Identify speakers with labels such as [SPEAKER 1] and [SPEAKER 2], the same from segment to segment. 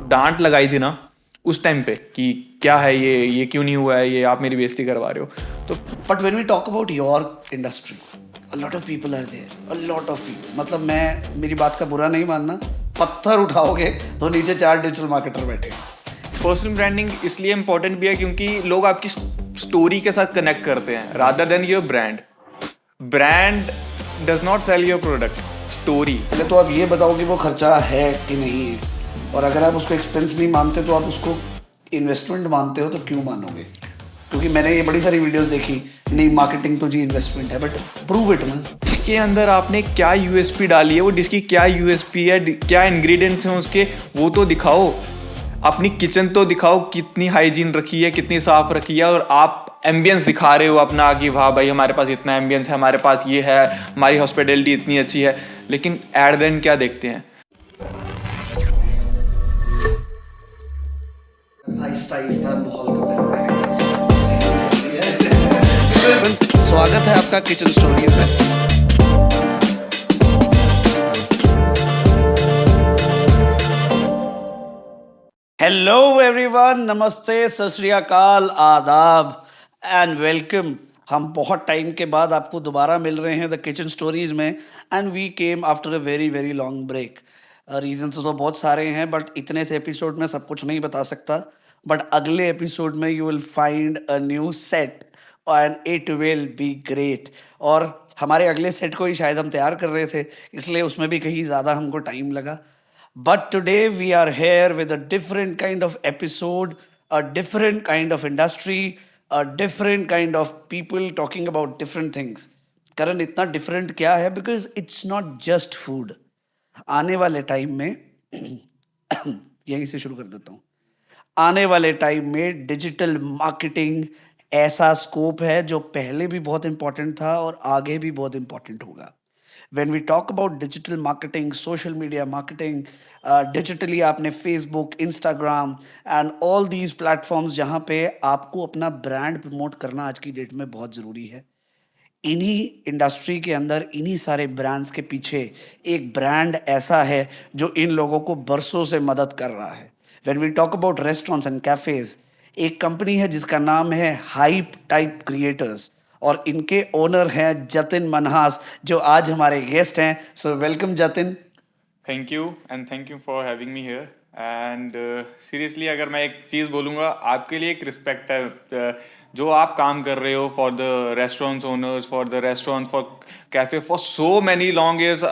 [SPEAKER 1] डांट लगाई थी ना उस टाइम पे कि क्या है ये क्यों नहीं हुआ है, ये आप मेरी बेइज्जती करवा रहे हो। तो
[SPEAKER 2] But when we talk about your industry, a lot of people are there, a lot of people. मतलब मैं मेरी बात का बुरा नहीं मानना, पत्थर उठाओगे तो नीचे 4 डिजिटल मार्केटर बैठे हैं।
[SPEAKER 1] पर्सनल ब्रांडिंग इसलिए इम्पोर्टेंट भी है क्योंकि लोग आपकी स्टोरी के साथ कनेक्ट करते हैं rather than your brand. Brand does not sell your product, story.
[SPEAKER 2] पहले तो आप ये बताओ कि वो खर्चा है कि नहीं है, और अगर आप उसको एक्सपेंस नहीं मानते तो आप उसको इन्वेस्टमेंट मानते हो तो क्यों मानोगे? क्योंकि मैंने ये बड़ी सारी वीडियोस देखी, नहीं मार्केटिंग तो जी इन्वेस्टमेंट है, बट प्रूव इट ना।
[SPEAKER 1] इसके अंदर आपने क्या यूएसपी डाली है, वो डिश की क्या यूएसपी है, क्या इंग्रेडिएंट्स हैं उसके, वो तो दिखाओ। अपनी किचन तो दिखाओ, कितनी हाइजीन रखी है, कितनी साफ रखी है, और आप एम्बियंस दिखा रहे हो अपना कि वाह भाई हमारे पास इतना एम्बियंस है, हमारे पास ये है, हमारी हॉस्पिटैलिटी इतनी अच्छी है। लेकिन एट द एंड क्या देखते हैं?
[SPEAKER 2] आहिस्ता आहिस्ता माहौल को करते हैं। स्वागत है आपका किचन स्टोरीज में। हेलो एवरीवन, नमस्ते, सत श्री अकाल, आदाब एंड वेलकम। हम बहुत टाइम के बाद आपको दोबारा मिल रहे हैं द किचन स्टोरीज में, and we came after a very very long break. Reasons तो बहुत सारे हैं, बट इतने से एपिसोड में सब कुछ नहीं बता सकता। बट अगले एपिसोड में you will find a new set and it will be great. और हमारे अगले सेट को ही शायद हम तैयार कर रहे थे, इसलिए उसमें भी कहीं ज़्यादा हमको टाइम लगा। But today we are here with a different kind of episode, a different kind of industry, a different kind of people talking about different things. करण इतना different क्या है? Because it's not just food. आने वाले time में यहीं से शुरू कर देता हूँ। आने वाले टाइम में डिजिटल मार्केटिंग ऐसा स्कोप है जो पहले भी बहुत इंपॉर्टेंट था और आगे भी बहुत इंपॉर्टेंट होगा। When we talk about digital marketing, social media marketing, digitally आपने Facebook, Instagram and all these platforms जहाँ पे आपको अपना ब्रांड प्रमोट करना आज की डेट में बहुत ज़रूरी है। इन्हीं इंडस्ट्री के अंदर इन्हीं सारे ब्रांड्स के पीछे एक ब्रांड ऐसा है जो इन लोगों को बरसों से मदद कर रहा है। When we talk about restaurants and cafes, एक कंपनी है जिसका नाम है हाइप टाइप क्रिएटर्स, और इनके ओनर हैं जतिन मनहास, जो आज हमारे गेस्ट हैं। So welcome Jatin.
[SPEAKER 1] Thank you and thank you for having me here. And seriously अगर मैं एक चीज़ बोलूँगा, आपके लिए एक रिस्पेक्ट है। जो आप काम कर रहे हो for the restaurants owners, for the restaurant, for cafe, for so many long years.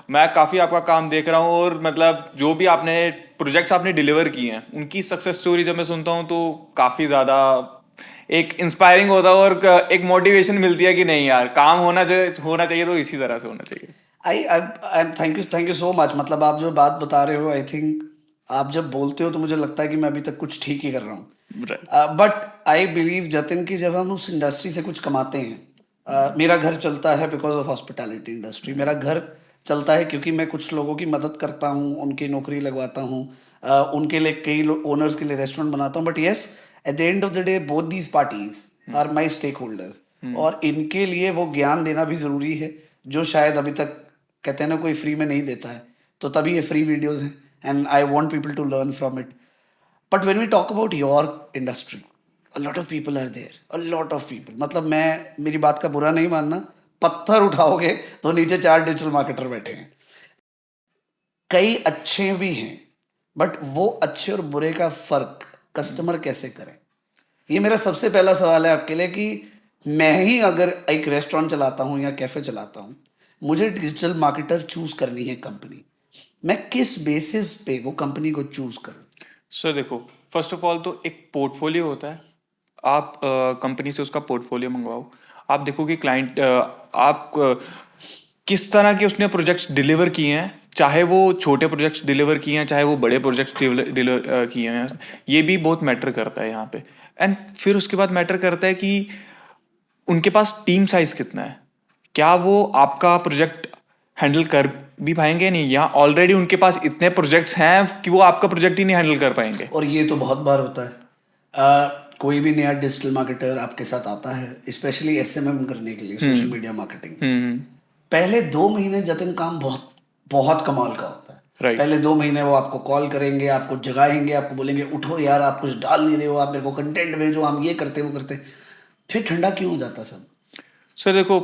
[SPEAKER 1] मैं काफ़ी आपका काम देख रहा हूँ, और मतलब जो भी आपने प्रोजेक्ट्स आपने डिलीवर किए हैं, उनकी सक्सेस स्टोरी जब मैं सुनता हूँ तो काफ़ी ज़्यादा एक इंस्पायरिंग होता है, और एक मोटिवेशन मिलती है कि नहीं यार, काम होना चाहिए तो इसी तरह से होना चाहिए।
[SPEAKER 2] आई थैंक यू सो मच। मतलब आप जो बात बता रहे हो, आई थिंक आप जब बोलते हो तो मुझे लगता है कि मैं अभी तक कुछ ठीक ही कर रहा हूँ। बट आई बिलीव जतिन कि जब हम उस इंडस्ट्री से कुछ कमाते हैं, मेरा घर चलता है बिकॉज ऑफ हॉस्पिटैलिटी इंडस्ट्री। मेरा घर चलता है क्योंकि मैं कुछ लोगों की मदद करता हूँ, उनकी नौकरी लगवाता हूँ, उनके लिए कई ओनर्स के लिए रेस्टोरेंट बनाता हूँ। But yes, at the end of the day both these parties are my stakeholders, और इनके लिए वो ज्ञान देना भी ज़रूरी है जो शायद अभी तक, कहते हैं ना, कोई फ्री में नहीं देता है। तो तभी ये फ्री वीडियोस हैं, and I want people to learn from it. But when we talk about your industry, a lot of people are there, a lot of people. मतलब मैं मेरी बात का बुरा नहीं मानना, पत्थर उठाओगे तो नीचे 4 डिजिटल मार्केटर बैठे हैं। कई अच्छे भी हैं, बट वो अच्छे और बुरे का फर्क कस्टमर कैसे करें, ये मेरा सबसे पहला सवाल है आपके लिए। कि मैं ही अगर एक रेस्टोरेंट चलाता हूँ या कैफे चलाता हूँ, मुझे डिजिटल मार्केटर चूज करनी है कंपनी, मैं किस बेसिस पे वो कंपनी को चूज करूँ?
[SPEAKER 1] सर देखो, फर्स्ट ऑफ ऑल तो एक पोर्टफोलियो होता है। आप कंपनी से उसका पोर्टफोलियो मंगवाओ। आप देखो कि क्लाइंट आप किस तरह के उसने प्रोजेक्ट्स डिलीवर किए हैं, चाहे वो छोटे प्रोजेक्ट्स डिलीवर किए हैं, चाहे वो बड़े प्रोजेक्ट्स डिलीवर किए हैं, ये भी बहुत मैटर करता है यहाँ पे। एंड फिर उसके बाद मैटर करता है कि उनके पास टीम साइज कितना है, क्या वो आपका प्रोजेक्ट हैंडल कर भी पाएंगे नहीं, या ऑलरेडी उनके पास इतने प्रोजेक्ट्स हैं कि वो आपका प्रोजेक्ट ही नहीं हैंडल कर पाएंगे।
[SPEAKER 2] और ये तो बहुत बार होता है। कोई भी नया डिजिटल मार्केटर आपके साथ आता है, स्पेशली एसएमएम करने के लिए, सोशल मीडिया मार्केटिंग, पहले 2 महीने जतिन काम बहुत बहुत कमाल का होता है।
[SPEAKER 1] राइट।
[SPEAKER 2] पहले 2 महीने वो आपको कॉल करेंगे, आपको जगाएंगे, आपको बोलेंगे उठो यार, आप कुछ डाल नहीं रहे हो, आप मेरे को कंटेंट भेजो, हम ये करते वो करते। फिर ठंडा क्यों हो जाता सब?
[SPEAKER 1] सर देखो,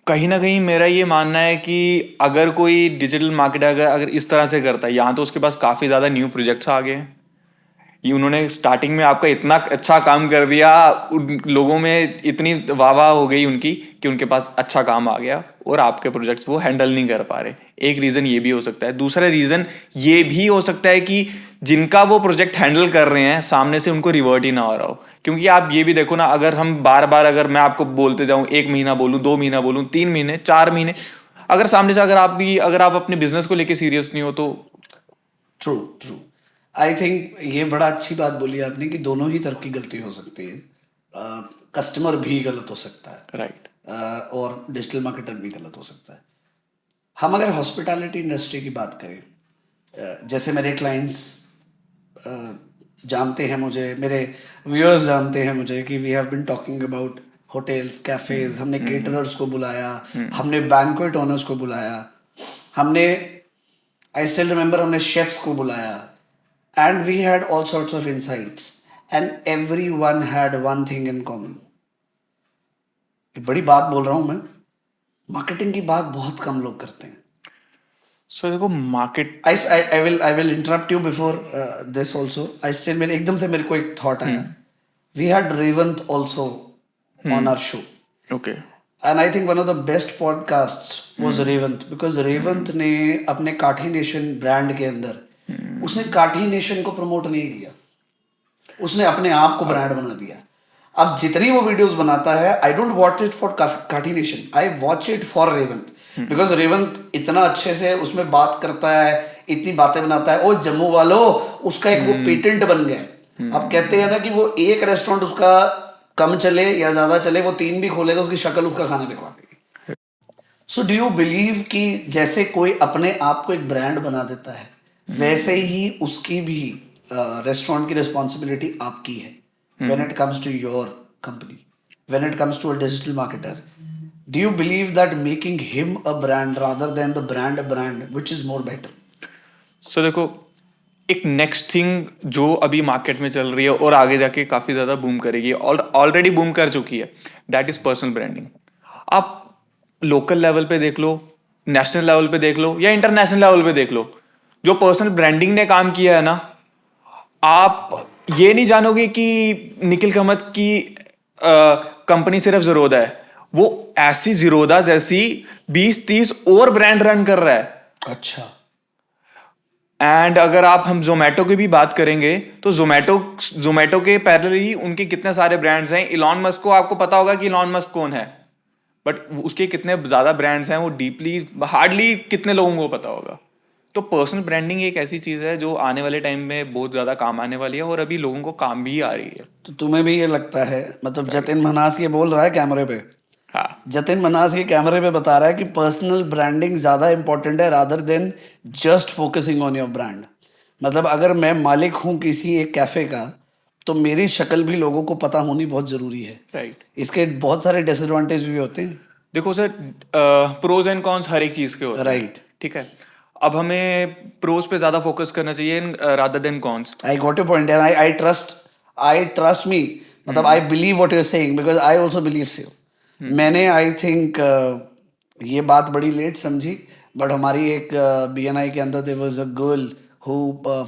[SPEAKER 1] कहीं ना कहीं मेरा ये मानना है कि अगर कोई डिजिटल मार्केटर अगर अगर इस तरह से करता है, यहाँ तो उसके पास काफ़ी ज़्यादा न्यू प्रोजेक्ट्स आ गए हैं। ये उन्होंने स्टार्टिंग में आपका इतना अच्छा काम कर दिया, उन लोगों में इतनी वाह हो गई उनकी कि उनके पास अच्छा काम आ गया और आपके प्रोजेक्ट्स वो हैंडल नहीं कर पा रहे। एक रीज़न ये भी हो सकता है। दूसरा रीज़न ये भी हो सकता है कि जिनका वो प्रोजेक्ट हैंडल कर रहे हैं सामने से उनको रिवर्ट ही ना हो रहा हो। क्योंकि आप ये भी देखो ना, अगर हम बार बार अगर मैं आपको बोलते जाऊँ, 1 महीना बोलूँ, 2 महीना बोलूँ, 3 महीने, 4 महीने, अगर सामने से अगर आप अपने बिजनेस को लेके सीरियस नहीं हो तो
[SPEAKER 2] ट्रू ट्रू। आई थिंक ये बड़ा अच्छी बात बोली आपने कि दोनों ही तरफ की गलती हो सकती है। कस्टमर भी गलत हो सकता है,
[SPEAKER 1] राइट।
[SPEAKER 2] और डिजिटल मार्केटर भी गलत हो सकता है। हम अगर हॉस्पिटैलिटी इंडस्ट्री की बात करें, जैसे मेरे क्लाइंट्स जानते हैं मुझे, मेरे व्यूअर्स जानते हैं मुझे कि we have been talking about hotels, cafes, हमने केटरर्स को बुलाया, हमने बैंक्वेट ओनर्स को बुलाया, हमने, आई स्टिल रिमेंबर, हमने शेफ्स को बुलाया, and we had all sorts of insights, and everyone had one thing in common. बड़ी बात बोल रहा हूँ मैं, मार्केटिंग की बात बहुत कम लोग करते हैं।
[SPEAKER 1] सो देखो market,
[SPEAKER 2] I will interrupt you before this also. I still, मेरे एकदम से मेरे को एक thought आया. We had Revant also on our show,
[SPEAKER 1] okay,
[SPEAKER 2] and I think one of the best podcasts was Revant, because Revant ने अपने काठी नेशन ब्रांड के अंदर उसने काठी नेशन को प्रमोट नहीं किया, उसने अपने आप को ब्रांड बना दिया। अब जितनी वो वीडियोस बनाता है, I don't watch it for Kathi nation, I watch it for Revant, because Revant इतना अच्छे से उसमें बात करता है, इतनी बातें बनाता है। ओ जम्मू वालों, उसका एक वो पेटेंट बन गया है। अब कहते हैं ना कि वो एक रेस्टोरेंट उसका कम चले या ज्यादा चले, वो 3 भी खोलेगा, उसकी शक्ल उसका खाना दिखवा देगी। सो डू यू बिलीव कि जैसे कोई अपने आप को एक ब्रांड बना देता है, वैसे ही उसकी भी रेस्टोरेंट की रिस्पॉन्सिबिलिटी आपकी है when it comes to your company, when it comes to a digital marketer? Do you believe that making him a brand rather than the brand a brand, which is more better?
[SPEAKER 1] सो देखो, एक next thing जो अभी market में चल रही है और आगे जाके काफ़ी ज़्यादा बूम करेगी, ऑलरेडी बूम कर चुकी है, दैट इज़ पर्सनल ब्रांडिंग। आप लोकल लेवल पे देख लो, नेशनल लेवल पे देख लो या इंटरनेशनल लेवल पे देख लो, जो पर्सनल ब्रांडिंग ने काम किया है ना, आप ये नहीं जानोगे कि निखिल कामत की कंपनी सिर्फ ज़ीरोधा है, वो ऐसी ज़ीरोधा जैसी 20-30 और ब्रांड रन कर रहा है।
[SPEAKER 2] अच्छा।
[SPEAKER 1] एंड अगर हम जोमेटो की भी बात करेंगे तो जोमेटो के पैरेलल ही उनके कितने सारे ब्रांड्स हैं। इलॉन मस्क को आपको पता होगा कि इलॉन मस्क कौन है, बट उसके कितने ज़्यादा ब्रांड्स हैं वो डीपली हार्डली कितने लोगों को पता होगा। तो पर्सनल ब्रांडिंग एक ऐसी चीज़ है जो आने वाले टाइम में बहुत ज़्यादा काम आने वाली है और अभी लोगों को काम भी आ रही है।
[SPEAKER 2] तो तुम्हें भी ये लगता है, मतलब जतिन मनास ये बोल रहा है कैमरे पे,
[SPEAKER 1] हाँ,
[SPEAKER 2] जतिन मनास ये कैमरे पे बता रहा है कि पर्सनल ब्रांडिंग ज़्यादा इंपॉर्टेंट है rather than just focusing on your brand. मतलब अगर मैं मालिक हूँ किसी एक कैफ़े का, तो मेरी शक्ल भी लोगों को पता होनी बहुत ज़रूरी है।
[SPEAKER 1] राइट।
[SPEAKER 2] इसके बहुत सारे डिसएडवांटेज भी होते हैं।
[SPEAKER 1] देखो सर, प्रोज एंड कॉन्स हर एक चीज़ के होते हैं,
[SPEAKER 2] राइट।
[SPEAKER 1] ठीक है। अब हमें प्रोज पे ज़्यादा फोकस करना चाहिए rather than cons.
[SPEAKER 2] I got your point, and I trust me, मतलब I believe what you are saying, because I also believe so. मैंने आई थिंक ये बात बड़ी लेट समझी, बट हमारी एक BNI के अंदर there was a girl who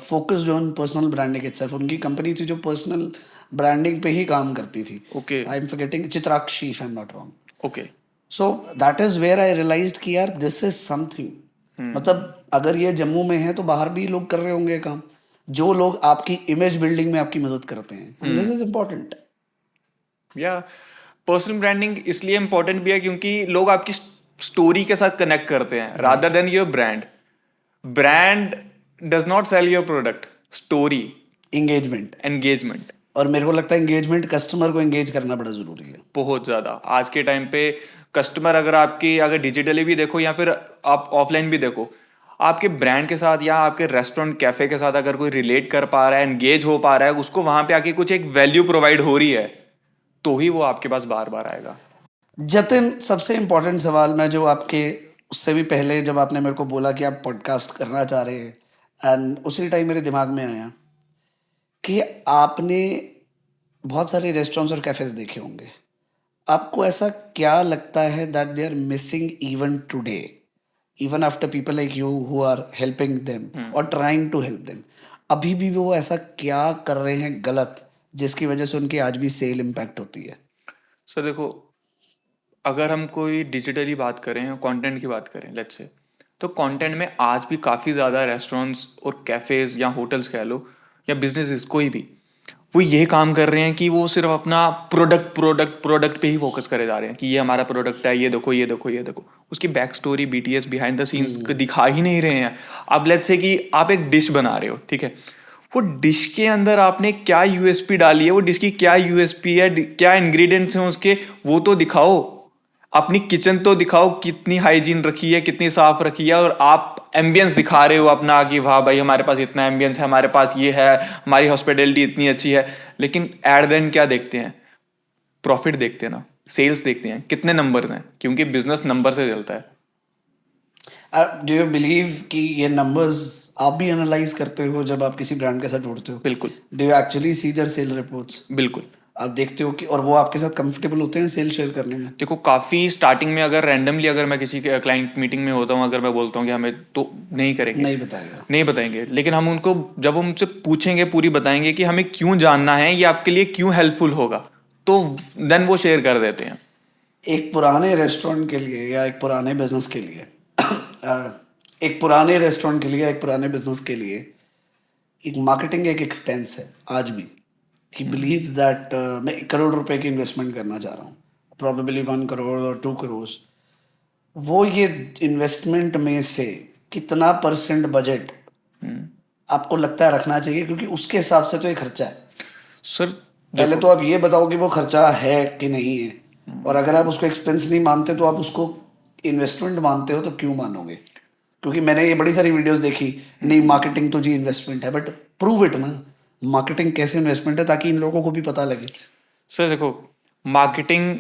[SPEAKER 2] focused on personal branding itself. उनकी कंपनी थी जो पर्सनल ब्रांडिंग पे ही काम करती थी।
[SPEAKER 1] Okay,
[SPEAKER 2] I am forgetting, Chitrakshi if I am not wrong.
[SPEAKER 1] Okay.
[SPEAKER 2] So that is where I realized कि यार दिस इज समथिंग। मतलब अगर ये जम्मू में है तो बाहर भी लोग कर रहे होंगे ये काम, जो लोग आपकी इमेज बिल्डिंग में आपकी मदद करते हैं। This is important.
[SPEAKER 1] या पर्सनल ब्रांडिंग इसलिए इंपॉर्टेंट भी है क्योंकि लोग आपकी स्टोरी के साथ कनेक्ट करते हैं rather than your brand. Brand does not sell your product, story,
[SPEAKER 2] engagement.
[SPEAKER 1] Engagement.
[SPEAKER 2] और मेरे को लगता है एंगेजमेंट, कस्टमर को एंगेज करना बड़ा जरूरी है।
[SPEAKER 1] बहुत ज़्यादा आज के टाइम पे कस्टमर अगर डिजिटली भी देखो या फिर आप ऑफलाइन भी देखो, आपके ब्रांड के साथ या आपके रेस्टोरेंट कैफे के साथ अगर कोई रिलेट कर पा रहा है, एंगेज हो पा रहा है, उसको वहां पे आके कुछ एक वैल्यू प्रोवाइड हो रही है, तो ही वो आपके पास बार बार आएगा।
[SPEAKER 2] जतिन, सबसे इम्पोर्टेंट सवाल मैं जो आपके उससे भी पहले जब आपने मेरे को बोला कि आप पॉडकास्ट करना चाह रहे हैं, एंड उसी टाइम मेरे दिमाग में आया कि आपने बहुत सारे रेस्टोरेंट्स और कैफ़ेज़ देखे होंगे। आपको ऐसा क्या लगता है that they are missing even today, even after people like you who are helping them और ट्राइंग टू हेल्प देम, अभी भी वो ऐसा क्या कर रहे हैं गलत जिसकी वजह से उनकी आज भी सेल इम्पैक्ट होती है?
[SPEAKER 1] सर देखो, अगर हम कोई डिजिटली बात करें या कंटेंट की बात करें लेट्स से, तो कंटेंट में आज भी काफ़ी ज़्यादा रेस्टोरेंट्स और कैफ़ेज़ या होटल्स कह लो या बिजनेसेस कोई भी, वो ये काम कर रहे हैं कि वो सिर्फ अपना प्रोडक्ट प्रोडक्ट प्रोडक्ट पे ही फोकस करे जा रहे हैं कि ये हमारा प्रोडक्ट है, ये देखो ये देखो ये देखो। उसकी back story, BTS, behind the scenes दिखा ही नहीं रहे हैं। अब लेट्स से कि आप एक डिश बना रहे हो, ठीक है, वो डिश के अंदर आपने क्या यूएसपी डाली है, वो डिश की क्या यूएसपी है, क्या इंग्रेडिएंट्स हैं उसके, वो तो दिखाओ। अपनी किचन तो दिखाओ, कितनी हाइजीन रखी है, कितनी साफ रखी है, और आप एम्बियंस दिखा रहे हो अपना कि वाह भाई हमारे पास इतना एम्बियंस है, हमारे पास ये है, हमारी हॉस्पिटैलिटी इतनी अच्छी है। लेकिन एट द एंड क्या देखते हैं? प्रॉफिट देखते हैं ना, सेल्स देखते हैं, कितने नंबर्स हैं, क्योंकि बिजनेस नंबर से चलता है।
[SPEAKER 2] डू यू बिलीव कि ये नंबर्स आप भी एनालाइज करते हो जब आप किसी ब्रांड के साथ जुड़ते हो?
[SPEAKER 1] बिल्कुल
[SPEAKER 2] do you actually see their sale reports?
[SPEAKER 1] बिल्कुल।
[SPEAKER 2] आप देखते हो कि और वो आपके साथ कंफर्टेबल होते हैं सेल शेयर करने में?
[SPEAKER 1] देखो, काफ़ी स्टार्टिंग में अगर रैंडमली अगर मैं किसी के क्लाइंट मीटिंग में होता हूँ, अगर मैं बोलता हूँ कि हमें, तो नहीं करेंगे,
[SPEAKER 2] नहीं बताएगा।
[SPEAKER 1] नहीं बताएंगे। लेकिन हम उनको जब हम उनसे पूछेंगे, पूरी बताएंगे कि हमें क्यों जानना है, ये आपके लिए क्यों हेल्पफुल होगा, तो देन वो शेयर कर देते हैं।
[SPEAKER 2] एक पुराने रेस्टोरेंट के लिए या एक पुराने बिजनेस के लिए एक पुराने रेस्टोरेंट के लिए या एक पुराने बिजनेस के लिए एक मार्केटिंग एक एक्सपेंस है आज भी। ही बिलीव्स दैट मैं 1 करोड़ रुपए की इन्वेस्टमेंट करना चाह रहा हूँ, प्रॉबेबली 1 करोड़ और 2 करोड़। वो ये इन्वेस्टमेंट में से कितना परसेंट बजट आपको लगता है रखना चाहिए, क्योंकि उसके हिसाब से तो ये खर्चा है।
[SPEAKER 1] सर
[SPEAKER 2] पहले तो आप ये बताओ कि वो खर्चा है कि नहीं है, और अगर आप उसको एक्सपेंस नहीं मानते तो आप उसको इन्वेस्टमेंट मानते हो तो क्यों मानोगे? क्योंकि मैंने ये बड़ी सारी वीडियोस देखी, नहीं मार्केटिंग तो जी इन्वेस्टमेंट है, बट प्रूव इट ना, मार्केटिंग कैसे इन्वेस्टमेंट है, ताकि इन लोगों को भी पता लगे।
[SPEAKER 1] सर देखो, मार्केटिंग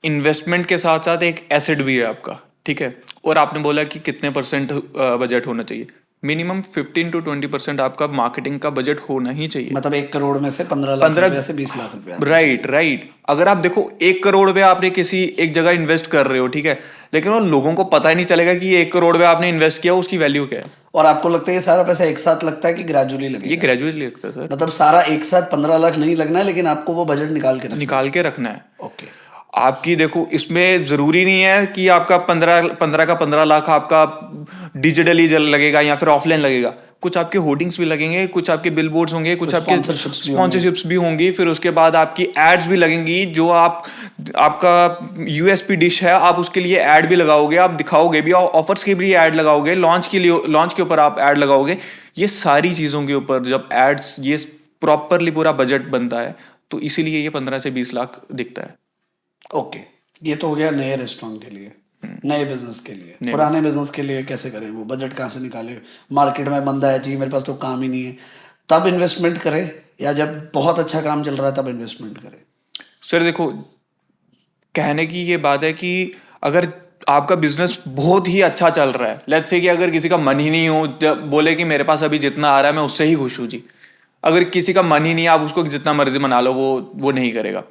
[SPEAKER 1] इन्वेस्टमेंट के साथ साथ एक एसेट भी है आपका, ठीक है। और आपने बोला कि कितने परसेंट बजट होना चाहिए, मिनिमम 15 to 20% आपका मार्केटिंग का बजट होना ही चाहिए।
[SPEAKER 2] मतलब 1 करोड़ में से 15 लाख
[SPEAKER 1] 15
[SPEAKER 2] रुपया से 20 लाख रुपया।
[SPEAKER 1] Right right. अगर आप देखो 1 करोड़ रुपए आपने किसी एक जगह इन्वेस्ट कर रहे हो, ठीक है, लेकिन वो लोगों को पता ही नहीं चलेगा कि ये 1 करोड़ रुपए आपने इन्वेस्ट किया, उसकी वैल्यू क्या है।
[SPEAKER 2] और आपको लगता है ये सारा पैसा एक साथ लगता है कि ग्रेजुअली
[SPEAKER 1] ये
[SPEAKER 2] लगेगा?
[SPEAKER 1] ग्रेजुअली लगता है सर,
[SPEAKER 2] मतलब सारा एक साथ 15 लाख नहीं लगना है, लेकिन आपको वो बजट निकाल के रखना
[SPEAKER 1] निकाल के रखना है।
[SPEAKER 2] है। ओके।
[SPEAKER 1] आपकी देखो, इसमें जरूरी नहीं है कि आपका 15 का 15 लाख आपका डिजिटली लगेगा या फिर ऑफलाइन लगेगा। कुछ आपके होर्डिंग्स भी लगेंगे, कुछ आपके बिलबोर्ड्स होंगे, कुछ आपके
[SPEAKER 2] sponsorships भी
[SPEAKER 1] स्पॉन्सरशिप्स भी होंगी, फिर उसके बाद आपकी एड्स भी लगेंगी। जो आपका यूएसपी डिश है, आप उसके लिए एड भी लगाओगे, आप दिखाओगे भी, ऑफर्स के भी एड लगाओगे, लॉन्च के लिए, लॉन्च के ऊपर आप एड लगाओगे। ये सारी चीज़ों के ऊपर जब एड्स, ये प्रॉपरली पूरा बजट बनता है, तो इसीलिए ये 15 से 20 लाख दिखता है।
[SPEAKER 2] ओके। ये तो हो गया नए रेस्टोरेंट के लिए, नए बिजनेस के लिए। पुराने बिजनेस के लिए कैसे करें? वो बजट कहाँ से निकाले? मार्केट में मंदा है जी, मेरे पास तो काम ही नहीं है, तब इन्वेस्टमेंट करें, या जब बहुत अच्छा काम चल रहा है तब इन्वेस्टमेंट करें?
[SPEAKER 1] सर देखो, कहने की ये बात है कि अगर आपका बिजनेस बहुत ही अच्छा चल रहा है, लेट्स से कि अगर किसी का मन ही नहीं हो, जब बोले कि मेरे पास अभी जितना आ रहा है मैं उससे ही खुश हूँ जी, अगर किसी का मन ही नहीं है, आप उसको जितना मर्जी मना लो, वो नहीं करेगा।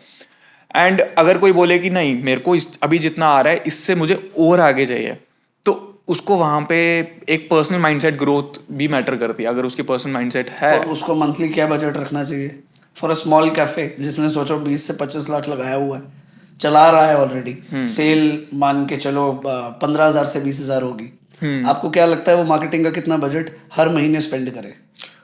[SPEAKER 1] एंड अगर कोई बोले कि नहीं, मेरे को अभी जितना आ रहा है इससे मुझे और आगे चाहिए, तो उसको वहां पे एक पर्सनल माइंडसेट ग्रोथ भी मैटर करती है। अगर उसकी पर्सनल माइंडसेट है,
[SPEAKER 2] और उसको मंथली क्या बजट रखना चाहिए फॉर अ स्मॉल कैफे, जिसने सोचो 20 से 25 लाख लगाया हुआ है, चला रहा है ऑलरेडी, सेल मान के चलो 15,000 से 20,000 होगी, आपको क्या लगता है वो मार्केटिंग का कितना बजट हर महीने स्पेंड करे?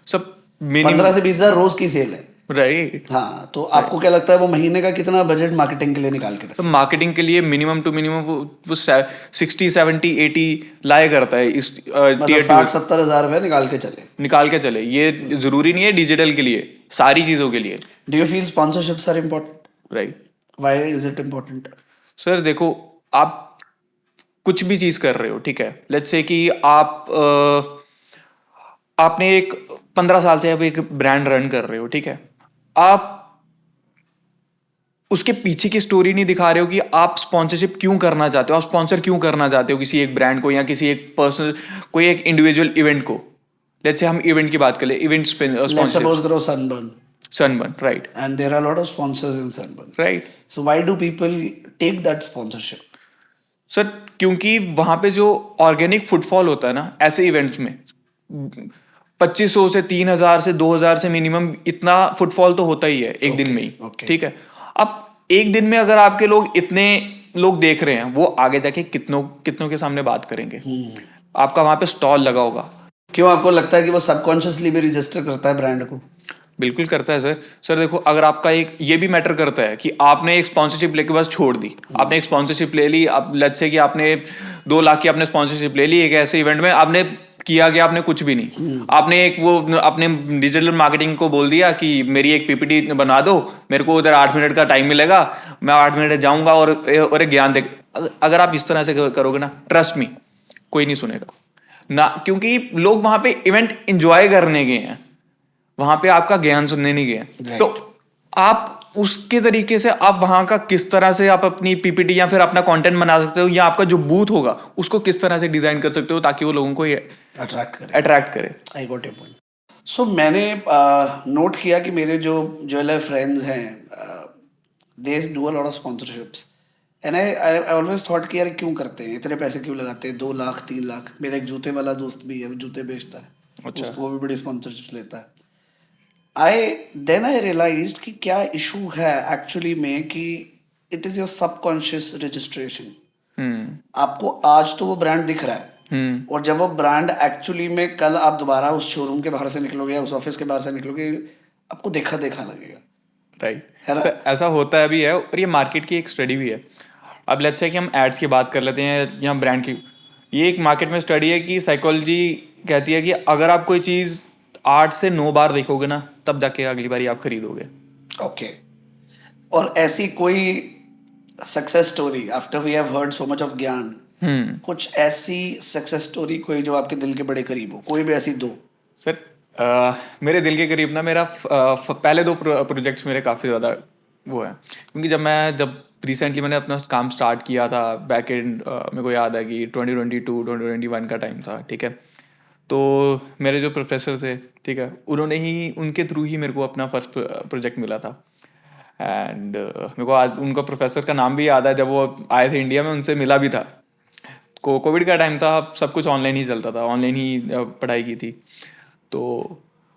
[SPEAKER 1] सब
[SPEAKER 2] 15 से 20,000 रोज की सेल है।
[SPEAKER 1] राइट।
[SPEAKER 2] हाँ, तो आपको क्या लगता है वो महीने का कितना बजट मार्केटिंग के लिए निकाल के
[SPEAKER 1] तो
[SPEAKER 2] रखे?
[SPEAKER 1] मार्केटिंग के लिए मिनिमम टू मिनिमम वो 60, 70, 80 लाया करता है इस
[SPEAKER 2] मतलब
[SPEAKER 1] टीयर
[SPEAKER 2] 60-70 हज़ार रुपये निकाल के चले।
[SPEAKER 1] निकाल के चले। ये जरूरी नहीं है डिजिटल के लिए, सारी चीजों के लिए।
[SPEAKER 2] Do you feel sponsorships are important?
[SPEAKER 1] Right.
[SPEAKER 2] Why is it important?
[SPEAKER 1] Sir देखो, आप कुछ भी चीज कर रहे हो, ठीक है, लेट्स से कि आपने एक 15 साल से अब एक ब्रांड रन कर रहे हो, ठीक है, आप उसके पीछे की स्टोरी नहीं दिखा रहे हो कि आप स्पॉन्सरशिप क्यों करना चाहते हो, आप स्पॉन्सर क्यों करना चाहते हो किसी एक ब्रांड को या किसी एक पर्सनल कोई एक इंडिविजुअल इवेंट को। लेट्स से हम इवेंट की बात कर ले, event
[SPEAKER 2] Let's
[SPEAKER 1] sponsorship.
[SPEAKER 2] suppose grow Sunburn,
[SPEAKER 1] sunburn, right
[SPEAKER 2] and there are a lot of sponsors in Sunburn.
[SPEAKER 1] Right
[SPEAKER 2] So why do people take that sponsorship?
[SPEAKER 1] Sir, क्योंकि वहां पे जो ऑर्गेनिक फुटफॉल होता है ना ऐसे इवेंट्स में, 2500 से 3000 से 2000 से मिनिमम इतना फुटफॉल तो होता ही है एक दिन में ही।
[SPEAKER 2] okay.
[SPEAKER 1] ठीक है, अब एक दिन में अगर आपके लोग इतने लोग देख रहे हैं, वो आगे जाके कितनों कितनों के सामने बात करेंगे। आपका वहां पे स्टॉल लगा होगा।
[SPEAKER 2] क्यों आपको लगता है कि वो सबकॉन्शियसली भी रजिस्टर करता है ब्रांड को?
[SPEAKER 1] बिल्कुल करता है सर। सर देखो, अगर आपका एक ये भी मैटर करता है कि आपने एक स्पॉन्सरशिप लेके बस छोड़ दी, आपने एक स्पॉन्सरशिप ले ली, अब लेट्स से कि आपने 2 लाख की आपने स्पॉन्सरशिप ले ली एक ऐसे इवेंट में, आपने किया गया आपने कुछ भी नहीं। आपने एक वो अपने डिजिटल मार्केटिंग को बोल दिया कि मेरी एक पीपीटी बना दो, मेरे को उधर 8 मिनट का टाइम मिलेगा, मैं 8 मिनट जाऊंगा और एक ज्ञान दे। अगर आप इस तरह से करोगे ना, ट्रस्ट मी, कोई नहीं सुनेगा ना, क्योंकि लोग वहां पे इवेंट एंजॉय करने गए हैं, वहां पे आपका ज्ञान सुनने नहीं गए। तो आप उसके तरीके से आप वहां का किस तरह से आप अपनी पीपीटी या फिर अपना कंटेंट बना सकते हो, या आपका जो बूथ होगा उसको किस तरह से डिजाइन कर सकते हो ताकि वो लोगों को अट्रैक्ट करे।
[SPEAKER 2] I got your point. So मैंने नोट किया कि मेरे जो ज्वेलर फ्रेंड्स हैं, they do a lot of sponsorships, and I always thought कि यार क्यों करते हैं, इतने पैसे क्यों लगाते हैं, 2 लाख 3 लाख। मेरा एक जूते वाला दोस्त भी है, वो जूते बेचता है,
[SPEAKER 1] अच्छा।
[SPEAKER 2] वो भी बड़ी स्पॉन्सरशिप लेता है। आई रियलाइज्ड कि क्या इशू है एक्चुअली में कि it is your subconscious registration. आपको आज तो वो ब्रांड दिख रहा है, और जब वो ब्रांड एक्चुअली में कल आप दोबारा उस शोरूम के बाहर से निकलोगे या उस ऑफिस के बाहर से निकलोगे, आपको देखा देखा लगेगा।
[SPEAKER 1] राइट,
[SPEAKER 2] है ना?
[SPEAKER 1] ऐसा होता है भी है, और ये मार्केट की एक स्टडी भी है। अब लेट्स से कि हम एड्स की बात कर लेते हैं या ब्रांड की। ये एक मार्केट में स्टडी है कि साइकोलॉजी कहती है कि अगर आप कोई चीज़ 8 से 9 बार देखोगे ना, तब जाके अगली बारी आप खरीदोगे।
[SPEAKER 2] ओके। और ऐसी कोई success story after we have heard so much of ज्ञान, कुछ ऐसी सक्सेस स्टोरी कोई जो आपके दिल के बड़े करीब हो, कोई भी ऐसी दो?
[SPEAKER 1] सर मेरे दिल के करीब ना, मेरा पहले 2 प्रोजेक्ट्स मेरे काफ़ी ज़्यादा वो है, क्योंकि जब रिसेंटली मैंने अपना काम स्टार्ट किया था बैक एंड, मेरे को याद है कि 2022-2021 का टाइम था। ठीक है, तो मेरे जो प्रोफेसर थे, ठीक है, उन्होंने ही उनके थ्रू ही मेरे को अपना फर्स्ट प्रोजेक्ट मिला था। एंड मेरे को आज उनका प्रोफेसर का नाम भी याद है, जब वो आए थे इंडिया में, उनसे मिला भी था। कोविड का टाइम था, सब कुछ ऑनलाइन ही चलता था, ऑनलाइन ही पढ़ाई की थी। तो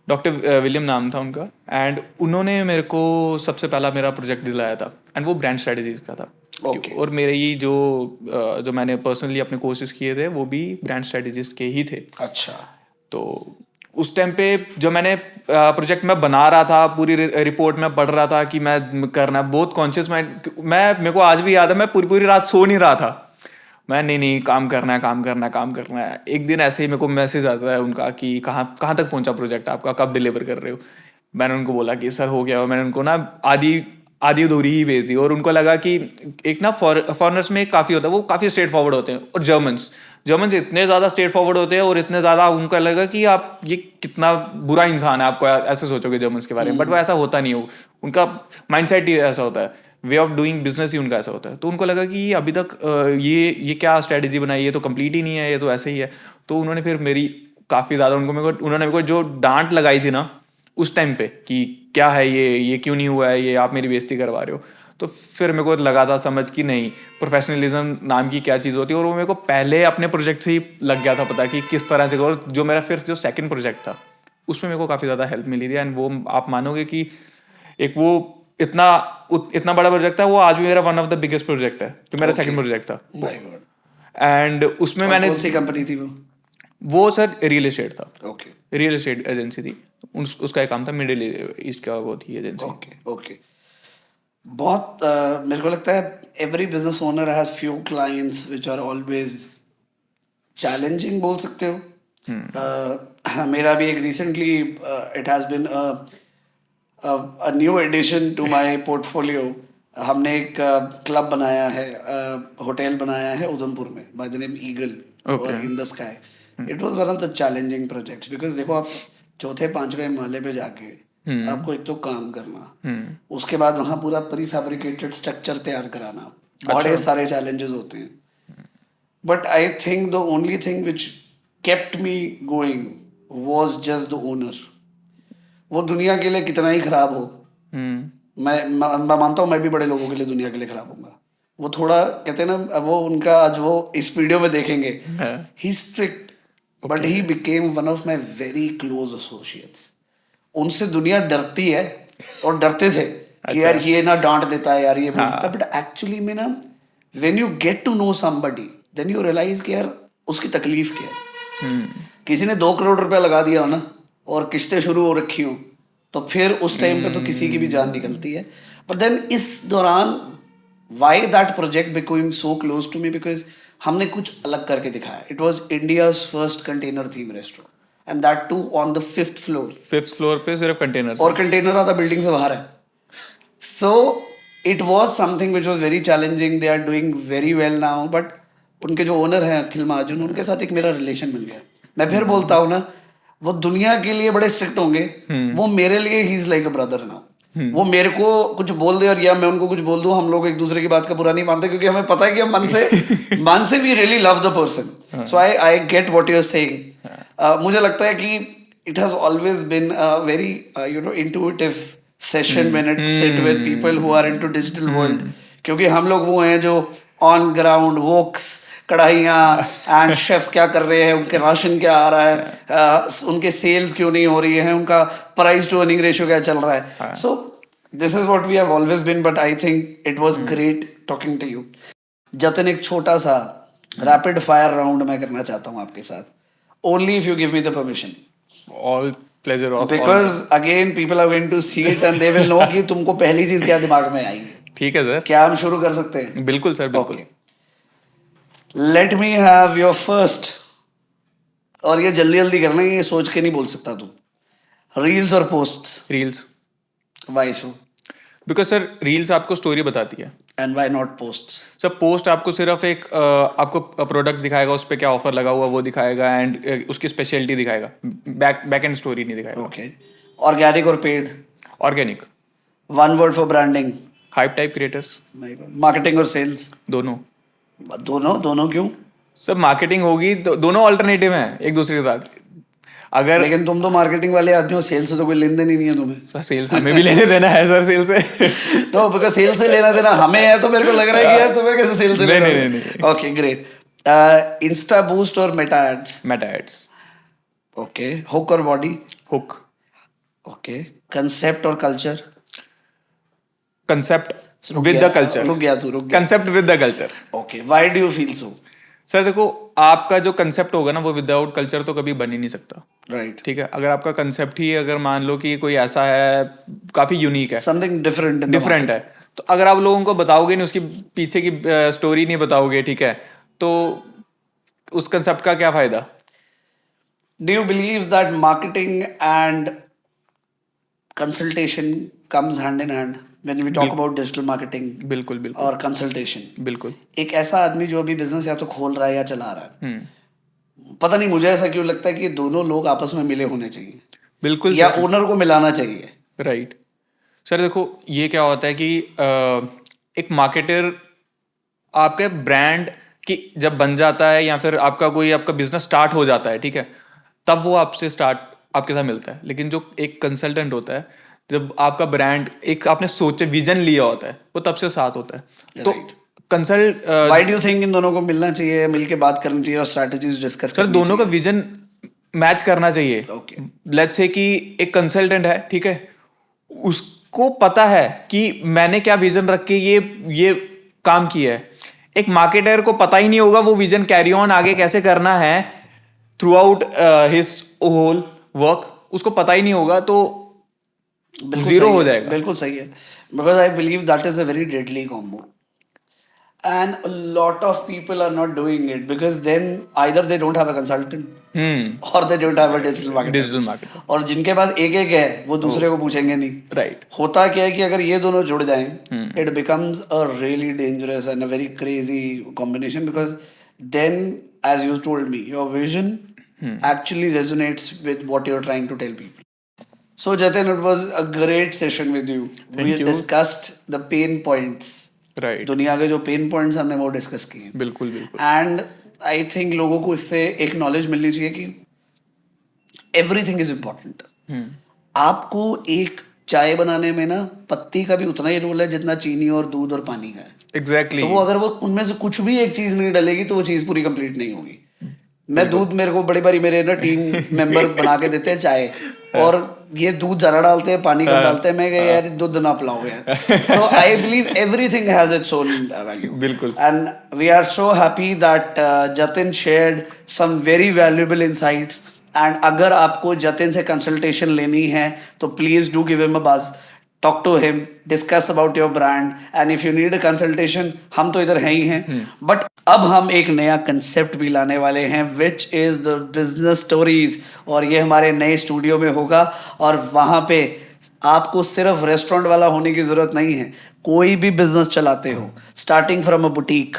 [SPEAKER 1] डॉक्टर विलियम नाम था उनका, एंड उन्होंने मेरे को सबसे पहला मेरा प्रोजेक्ट दिलाया था, एंड वो ब्रांड स्ट्रेटजीज का था।
[SPEAKER 2] Okay.
[SPEAKER 1] और मेरे ही जो मैंने पर्सनली अपने कोर्सेज किए थे, वो भी ब्रांड स्ट्रेटजिस्ट के ही थे।
[SPEAKER 2] अच्छा।
[SPEAKER 1] तो उस टाइम पे जो मैंने प्रोजेक्ट में बना रहा था, पूरी रिपोर्ट में पढ़ रहा था कि मैं करना, बहुत कॉन्शियस माइंड, मेरे को आज भी याद है, मैं पूरी पूरी रात सो नहीं रहा था। मैं नहीं काम करना है, काम करना है, काम करना है। एक दिन ऐसे ही मेरे को मैसेज आता है उनका कि कहाँ तक पहुंचा प्रोजेक्ट आपका, कब डिलीवर कर रहे हो। मैंने उनको बोला कि सर हो गया, और मैंने उनको ना आधी अधूरी ही भेज दी। और उनको लगा कि एक ना फॉरेनर्स में काफ़ी होता है, वो काफ़ी स्ट्रेट फॉरवर्ड होते हैं, और जर्मन्स इतने ज़्यादा स्ट्रेट फॉरवर्ड होते हैं, और इतने ज़्यादा उनको लगा कि आप ये कितना बुरा इंसान है, आपको ऐसे सोचोगे जर्मन्स के बारे में, बट वो ऐसा होता नहीं है। उनका माइंडसेट ही ऐसा होता है, वे ऑफ डूइंग बिजनेस ही उनका ऐसा होता है। तो उनको लगा कि अभी तक ये क्या स्ट्रेटेजी बनाई है, तो कंप्लीट ही नहीं है, ये तो ऐसे ही है। तो उन्होंने फिर मेरी काफ़ी ज़्यादा उन्होंने मेरे को जो डांट लगाई थी ना उस टाइम पे कि क्या है ये क्यों नहीं हुआ है, ये आप मेरी बेइज्जती करवा रहे हो। तो फिर मेरे को लगा था समझ कि नहीं, प्रोफेशनलिज्म नाम की क्या चीज़ होती है। और वो मेरे को पहले अपने प्रोजेक्ट से ही लग गया था पता कि किस तरह से करो। जो मेरा फिर जो सेकंड प्रोजेक्ट था, उसमें मेरे को काफ़ी ज़्यादा हेल्प मिली थी। एंड वो आप मानोगे कि एक वो इतना बड़ा प्रोजेक्ट था, वो आज भी मेरा one of the biggest project है, जो मेरा सेकंड प्रोजेक्ट था। एंड उसमें मैंने,
[SPEAKER 2] कौन सी कंपनी थी
[SPEAKER 1] वो सर रियल एस्टेट था।
[SPEAKER 2] ओके।
[SPEAKER 1] रियल एस्टेट एजेंसी थी, उसका एक काम था, मिडिल ईस्ट का वो थी एजेंसी।
[SPEAKER 2] ओके। बहुत मेरे को लगता है every business owner has few clients which are always challenging, बोल सकते हो। मेरा भी एक recently it has been a new addition to my portfolio. हमने एक क्लब बनाया है, होटल बनाया है उधमपुर में, बाय द नेम ईगल और in the sky. It was one of the challenging projects, because देखो आप चौथे 5वें महले पे जाके आपको एक तो काम करना, उसके बाद वहाँ पूरा प्री फैब्रिकेटेड स्ट्रक्चर तैयार कराना, बड़े सारे चैलेंजेस होते हैं. But I think the only thing which kept me going was just the owner. वो दुनिया के लिए कितना ही खराब हो, मैं मानता हूँ मैं भी बड़े लोगों के लिए दुनिया के लिए खराब होऊंगा. वो थोड़ा कहते हैं ना, वो उनका आज वो इस वीडियो में देखेंगे, he strict but he became one of my very close associates. उनसे दुनिया डरती है और डरते थे कि यार ये ना डांट देता है, यार ये बोल देता है. बट एक्चुअली में ना, when you get to know somebody then you realise कि यार उसकी तकलीफ क्या है. किसी ने 2 करोड़ रुपया लगा दिया हो ना और किस्तें शुरू हो रखी हो, तो फिर उस टाइम पे तो किसी की भी जान निकलती है. बट देन इस दौरान why that project becoming so close to me, because हमने कुछ अलग करके दिखाया. It was India's first container theme restaurant and that too on the 5th floor.
[SPEAKER 1] 5th floor पे सिर्फ कंटेनर,
[SPEAKER 2] और कंटेनर आता बिल्डिंग से बाहर है. So it was something which was very challenging. They are doing very well now. But उनके जो owner हैं अखिल महाजन, उनके साथ एक मेरा रिलेशन बन गया. मैं फिर बोलता हूँ ना, वो दुनिया के लिए बड़े स्ट्रिक्ट होंगे, वो मेरे लिए he is like a brother now. वो मेरे को कुछ बोल दे और या मैं उनको कुछ बोल दूं, हम लोग एक दूसरे की बात का बुरा नहीं मानते, क्योंकि हमें पता है कि हम मन से we really love the person. So I get what you are saying. मुझे लगता है कि it has always been a very intuitive session when it sit with people who are into digital world. क्योंकि हम लोग वो हैं जो ऑन ग्राउंड वोक्स, कढ़ाइयाँ एंड शेफ्स क्या कर रहे हैं, उनके राशन क्या आ रहा है, उनके सेल्स क्यों नहीं हो रही है, उनका प्राइस टू अर्निंग रेशियो क्या चल रहा है. So this is what we have always been. But I think it was great talking to you. Jatan, एक छोटा सा रैपिड फायर राउंड मैं करना चाहता हूँ आपके साथ, only if you give me the permission.
[SPEAKER 1] All pleasure of,
[SPEAKER 2] because again people are going to see it and they will know कि तुमको पहली चीज क्या दिमाग में आएगी.
[SPEAKER 1] ठीक है सर.
[SPEAKER 2] क्या हम शुरू कर सकते हैं?
[SPEAKER 1] बिल्कुल सर, बिल्कुल.
[SPEAKER 2] Let me have your first. और ये जल्दी जल्दी करना है, ये सोच के नहीं बोल सकता तू. रील्स और posts?
[SPEAKER 1] Reels.
[SPEAKER 2] Why so?
[SPEAKER 1] Because sir reels आपको स्टोरी बताती है.
[SPEAKER 2] And why not posts?
[SPEAKER 1] Sir post आपको सिर्फ एक आपको प्रोडक्ट दिखाएगा, उस पर क्या ऑफर लगा हुआ वो दिखाएगा, एंड उसकी स्पेशलिटी दिखाएगा, बैक एंड स्टोरी नहीं दिखाएगा.
[SPEAKER 2] ओके. ऑर्गेनिक और paid?
[SPEAKER 1] Organic.
[SPEAKER 2] One word for branding?
[SPEAKER 1] Hype type creators.
[SPEAKER 2] Marketing और सेल्स?
[SPEAKER 1] दोनों.
[SPEAKER 2] दोनों क्यों?
[SPEAKER 1] सब मार्केटिंग होगी तो दोनों ऑल्टरनेटिव हैं एक दूसरे के साथ. अगर
[SPEAKER 2] लेकिन तुम तो मार्केटिंग वाले आदमी हो, सेल्स से तो कोई लेन देन ही नहीं है तुम्हें.
[SPEAKER 1] सर सेल्स हमें भी लेने देना है सर, सेल से.
[SPEAKER 2] नो, बिकॉज सेल से लेना देना हमें है, तो मेरे को लग रहा है कि यार तुम्हें कैसे सेल से लेना है.
[SPEAKER 1] नहीं.
[SPEAKER 2] Okay great. इंस्टा बूस्ट और Meta ads?
[SPEAKER 1] Meta ads.
[SPEAKER 2] Okay. Hook और बॉडी?
[SPEAKER 1] हुक.
[SPEAKER 2] ओके. कंसेप्ट और culture?
[SPEAKER 1] Concept with the culture.
[SPEAKER 2] रुक गया.
[SPEAKER 1] Concept with the culture.
[SPEAKER 2] Okay. Why do you feel so?
[SPEAKER 1] Sir देखो, आपका जो कंसेप्ट होगा ना, वो विदाउट कल्चर तो कभी बन ही नहीं सकता.
[SPEAKER 2] राइट.
[SPEAKER 1] ठीक है. अगर आपका कंसेप्ट ही अगर मान लो कि कोई ऐसा है काफी यूनिक है,
[SPEAKER 2] समथिंग डिफरेंट
[SPEAKER 1] है, तो अगर आप लोगों को बताओगे नहीं, उसकी पीछे की स्टोरी नहीं बताओगे, ठीक है, तो उस कंसेप्ट का क्या फायदा?
[SPEAKER 2] Do you believe that marketing and consultation comes hand in hand when we talk about digital marketing?
[SPEAKER 1] बिल्कुल.
[SPEAKER 2] और कंसल्टेशन.
[SPEAKER 1] बिल्कुल.
[SPEAKER 2] एक ऐसा आदमी जो अभी बिजनेस या तो खोल रहा है या चला रहा है, पता नहीं मुझे ऐसा क्यों लगता है कि दोनों लोग आपस में मिले होने चाहिए.
[SPEAKER 1] बिल्कुल.
[SPEAKER 2] या ओनर को मिलाना चाहिए.
[SPEAKER 1] राइट. सर देखो, ये क्या होता है कि एक मार्केटर आपके ब्रांड की जब बन जाता है, या फिर आपका बिजनेस स्टार्ट हो जाता है, ठीक है, तब वो आपके साथ मिलता है. लेकिन जो एक कंसल्टेंट होता है, जब आपका ब्रांड एक आपने सोचे विजन लिया होता है, वो तब से साथ होता है. तो consult
[SPEAKER 2] why do you think in दोनों को मिलना चाहिए, मिलके बात करनी चाहिए और स्ट्रेटजीज डिस्कस
[SPEAKER 1] करनी चाहिए? दोनों का विजन मैच करना चाहिए.
[SPEAKER 2] ओके.
[SPEAKER 1] लेट्स से कि एक कंसल्टेंट है, ठीक है, उसको पता है कि मैंने क्या विजन रख के ये काम किया है. एक मार्केटर को पता ही नहीं होगा वो विजन कैरी ऑन आगे कैसे करना है throughout his whole work, उसको पता ही नहीं होगा, तो जीरो हो जाएगा.
[SPEAKER 2] बिल्कुल सही है. Because I believe that is a very deadly combo and a lot of people are not doing it because then either they don't have a consultant or they don't have a digital marketer. और जिनके पास एक है वो दूसरे को पूछेंगे नहीं.
[SPEAKER 1] Right.
[SPEAKER 2] होता क्या है कि अगर ये दोनों जुड़ जाएं, it becomes a really dangerous and a very crazy combination because then, as you told me, your vision actually resonates with what you're trying to tell people. So Jatin, it was a great session with you. We
[SPEAKER 1] Thank you.
[SPEAKER 2] discussed the pain points.
[SPEAKER 1] Right,
[SPEAKER 2] दुनिया के जो pen points हमने वो discuss किए.
[SPEAKER 1] बिल्कुल बिल्कुल.
[SPEAKER 2] And I think लोगों को इससे एक नॉलेज मिलनी चाहिए कि एवरीथिंग इज इम्पोर्टेंट. आपको एक चाय बनाने में ना पत्ती का भी उतना ही रोल है जितना चीनी और दूध और पानी का है.
[SPEAKER 1] एग्जैक्टली.
[SPEAKER 2] तो वो अगर वो उनमें से कुछ भी एक चीज नहीं डलेगी तो वो चीज पूरी कंप्लीट नहीं होगी. मैं दूध, मेरे को बड़ी बारी मेरे ना टीम मेंबर बना के देते हैं चाय, और ये दूध ज्यादा डालते हैं, पानी कम डालते हैं. मैं कह यार दूध ना पिलाओ यार. So I believe everything has its own value.
[SPEAKER 1] बिल्कुल.
[SPEAKER 2] And we are so happy that Jatin shared some very valuable insights. And अगर आपको जतिन से कंसल्टेशन लेनी है तो please do give him a buzz. Talk to him, discuss about your brand, and if you need a consultation, हम तो इधर हैं ही हैं. बट अब हम एक नया कंसेप्ट भी लाने वाले हैं, which is the business stories. और ये हमारे नए स्टूडियो में होगा, और वहाँ पे आपको सिर्फ रेस्टोरेंट वाला होने की जरूरत नहीं है. कोई भी बिजनेस चलाते हो, starting from a boutique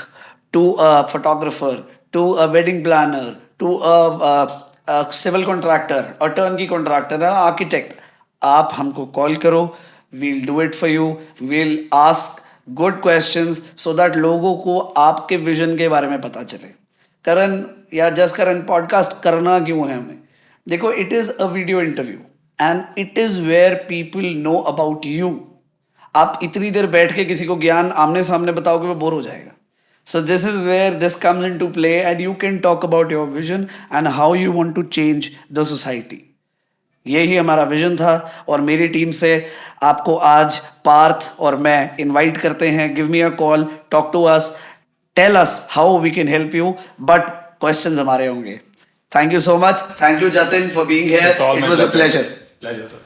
[SPEAKER 2] to a photographer to a wedding planner to a civil contractor, a turnkey contractor, architect, आप हमको कॉल करो. We'll do it for you. We'll ask good questions so that लोगों को आपके vision के बारे में पता चले. करण या जस्ट करण पॉडकास्ट करना क्यों है हमें? देखो, it is a video interview and it is where people know about you. आप इतनी देर बैठ के किसी को ज्ञान आमने सामने बताओगे वो बोर हो जाएगा. So this is where this comes into play, and you can talk about your vision and how you want to change the society. यही हमारा विजन था, और मेरी टीम से आपको आज पार्थ और मैं इनवाइट करते हैं. Give me a call, talk to us, tell us how we can help you, but questions हमारे होंगे. Thank you so much. Thank you Jatin for being here.
[SPEAKER 1] It's all
[SPEAKER 2] it
[SPEAKER 1] my
[SPEAKER 2] was a
[SPEAKER 1] pleasure.
[SPEAKER 2] Pleasure.
[SPEAKER 1] Pleasure, sir.